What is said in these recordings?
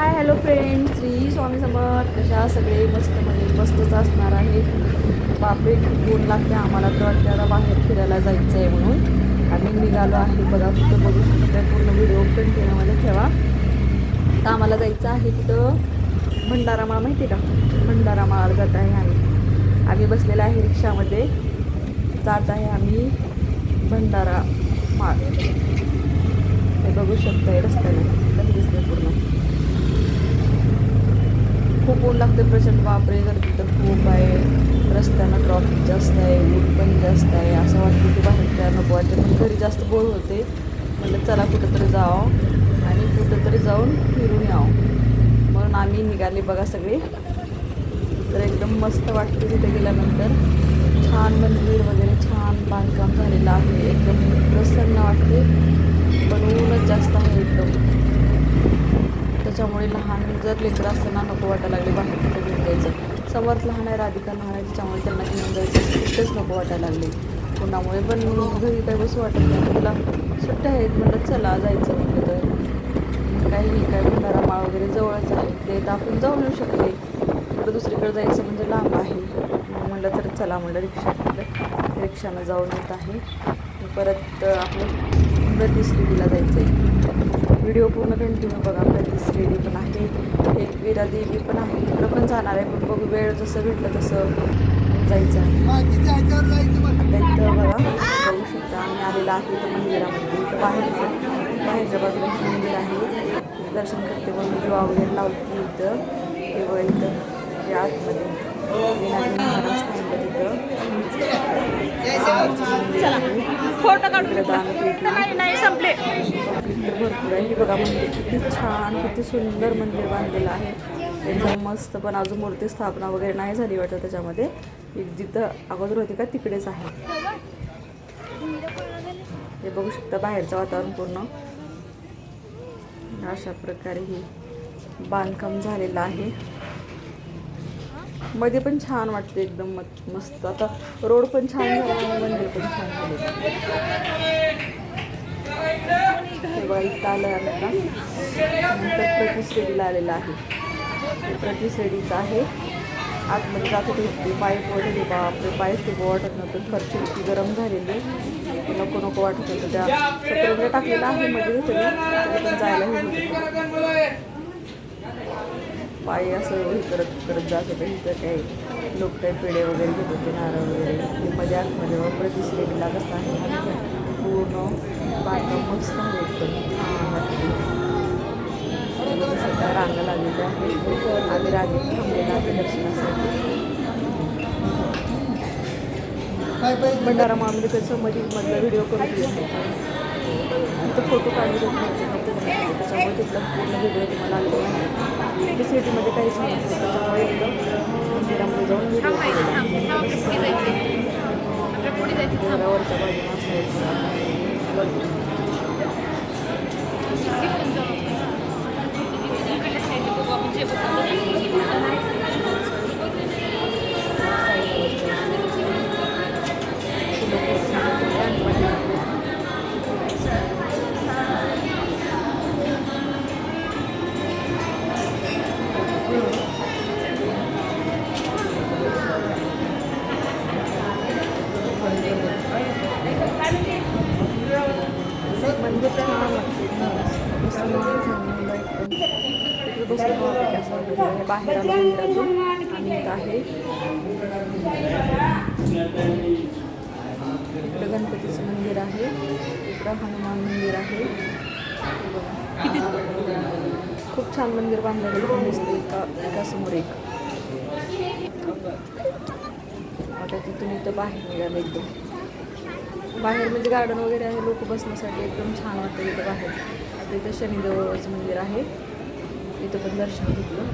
Hi hello friends, Shri Swami Samarth. कशा सगळे मस्त म्हणजे मस्तच असणार आहे. बापरे, खूप ऊन लागते आम्हाला तर वाटते आता बाहेर फिरायला जायचं आहे म्हणून आम्ही निघालो आहे. बघा कुठं बघू शकता, पूर्ण व्हिडिओ कंटिन्यूमध्ये ठेवा. तर आम्हाला जायचं आहे कुठं, भंडारामाळ माहिती आहे का? भंडारामाळाला जात आहे आम्ही बसलेला आहे रिक्षामध्ये, जात आहे आम्ही भंडारा माळ. हे बघू शकताय रस्त्याने कसं दिसतंय पूर्ण. खूप ऊन लागते प्रचंड. बापरे, गर्दी तर खूप आहे. रस्त्यानं ट्रॉफिक जास्त आहे, ऊन पण जास्त आहे. असं वाटतं की बाहेर काय नको वाटते, पण घरी जास्त बोर होते. म्हणलं चला कुठंतरी जावं आणि कुठंतरी जाऊन फिरून यावं, म्हणून आम्ही निघाले बघा सगळे. तर एकदम मस्त वाटते तिथे गेल्यानंतर. छान मंदिर वगैरे छान बांधकाम झालेलं आहे, एकदम प्रसन्न वाटते. पण ऊनच जास्त आहे एकदम, त्याच्यामुळे लहान जर लेकरं असताना नको वाटायला लागले बाहेर कुठे घेऊन जायचं. समर्थ लहान आहे, राधिका लहान आहे, त्याच्यामुळे त्यांना घेऊन जायचं कुठेच नको वाटायला लागले उन्हामुळे. पण घरी काय बसू वाटत नाही. तुला सुट्ट्या आहेत म्हटलं चला जायचं म्हटलं तर काही काय भंडारा माळ वगैरे जवळच आहे, ते तर आपण जाऊन येऊ शकते. कुठं दुसरीकडे जायचं म्हणजे लांब आहे. म्हटलं तर चला म्हटलं रिक्षानं जाऊन येत आहे. परत आपलं प्रतिश्रीला जायचं आहे. व्हिडिओ पूर्ण कंटिन्यू बघा. प्रतिश्री पण आहे, एक वीरा देवी पण आहे, तिकडं पण जाणार आहे. पण बघू वेळ जसं भेटलं तसं जायचं आहे. आता इथं बघा बघू शकता आम्ही आलेला आहे इथं मंदिरामध्ये. इथं बाहेरच्या बाजूला मंदिर आहे, दर्शन करते मग मी दिवा वगैरे लावते इथं. हे बघा इथं आतमध्ये फोटो नाही संपले. भरपूर आहे. बघा मंदिर किती छान, किती सुंदर मंदिर बांधलेलं आहे एकदम मस्त. पण अजून मूर्ती स्थापना वगैरे नाही झाली वाटतं त्याच्यामध्ये. जिथं अगोदर होती का तिकडेच आहे. हे बघू शकता बाहेरचं वातावरण पूर्ण अशा प्रकारे हे बांधकाम झालेलं आहे. मध्ये पण छान वाटते एकदम मस्त. आता रोड पण छान झाला आणि मंदिर पण छान झाले. इथं आलं आहे का, नंतर प्रतिश्रेणीला आलेलं आहे. हे प्रतिश्रेणीचं आहे. आतमध्ये जात होती पाईप वगैरे, बापरे पाईप खूप वाटत नव्हतं. फरशी इतकी गरम झालेली नको नको वाटत होतं. त्या सतरंजा टाकलेला आहे मध्ये तरी पण जायला हे होतं. पायी असं हे करत जात होतं. इथं काही लोक काही पेढे वगैरे घेत होते, नारळ वगैरे. मध्ये आतमध्ये प्रतिश्रेणीला कसं आहे पूर्ण बांधकाम मस्त आहे एकदम छान वाटते. सध्या रांगा लागलेल्या आहे. आम्ही रांगेत थांबलेला आहे दर्शनासाठी. भंडारा माळमध्ये कसं मधला व्हिडिओ करून घेत तिथं फोटो काढून देत नको म्हणते, त्याच्यामुळे तिथला पूर्ण व्हिडिओ तुम्हाला आलेला आहे. तिथे सिटीमध्ये काहीच नाही, त्याच्यामुळे एकदम मंदिरामध्ये जाऊन व्हिडिओ केलेला. घरावरच्या बाजूला असायचं. मंदिर छान वाटते बाहेर आलो मंदिरातून. आम्ही इथं आहे इकडं गणपतीचं मंदिर आहे, इकडं हनुमान मंदिर आहे. खूप छान मंदिर बांधलेलं दिसतं एका समोर एक. आता तिथून इथं बाहेर निघालं एकदम. बाहेर म्हणजे गार्डन वगैरे आहे, लोक बसण्यासाठी एकदम छान वाटतं इथं बाहेर. आता इथं शनिदेवाचं मंदिर आहे, इथं पण दर्शन घेतलं.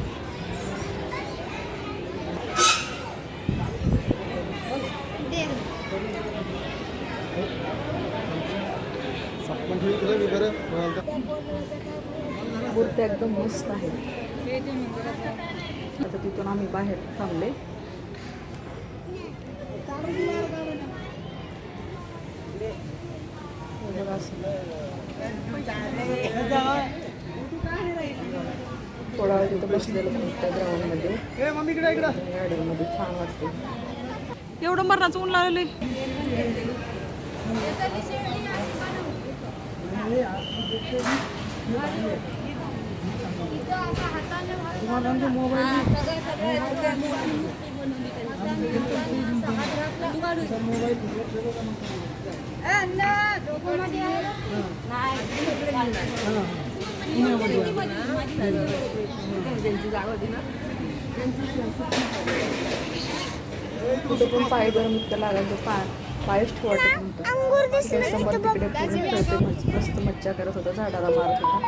मूर्ती एकदम मस्त आहे. आता तिथून आम्ही बाहेर थांबले. थोडा वेळ तिथं बसलेलं पण त्या ग्राउंडमध्ये गार्डनमध्ये छान वाटते. एवढं मरणाचं ऊन लागले. कुठं पण पाय गरम इतकं लागायचं, पायच ठेवत नव्हतं. समोर तिकडे पूर्ण खेळते, मस्त मज्जा करत होता, झाडाला मारत होता.